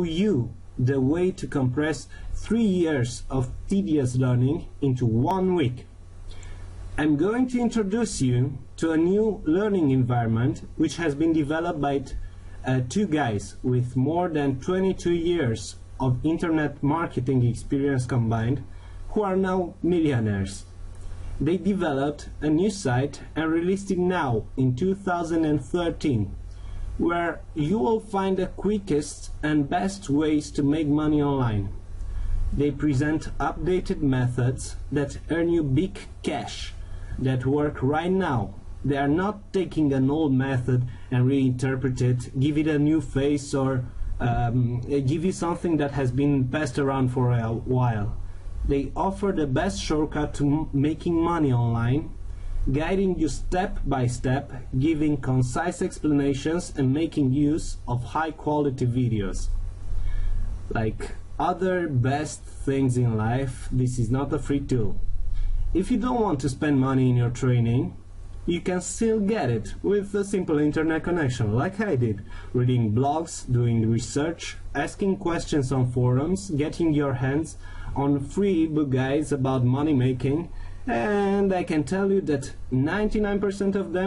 you the way to compress 3 years of tedious learning into 1 week. I'm going to introduce you to a new learning environment which has been developed by two guys with more than 22 years of internet marketing experience combined, who are now millionaires. They developed a new site and released it now in 2013, where you will find the quickest and best ways to make money online. They present updated methods that earn you big cash, that work right now. They are not taking an old method and reinterpret it, give it a new face, or give you something that has been passed around for a while. They offer the best shortcut to making money online, guiding you step by step, giving concise explanations and making use of high quality videos. Like other best things in life, this is not a free tool. If you don't want to spend money in your training, you can still get it with a simple internet connection, like I did, reading blogs, doing research, asking questions on forums, getting your hands on free book guides about money making, and I can tell you that 99% of them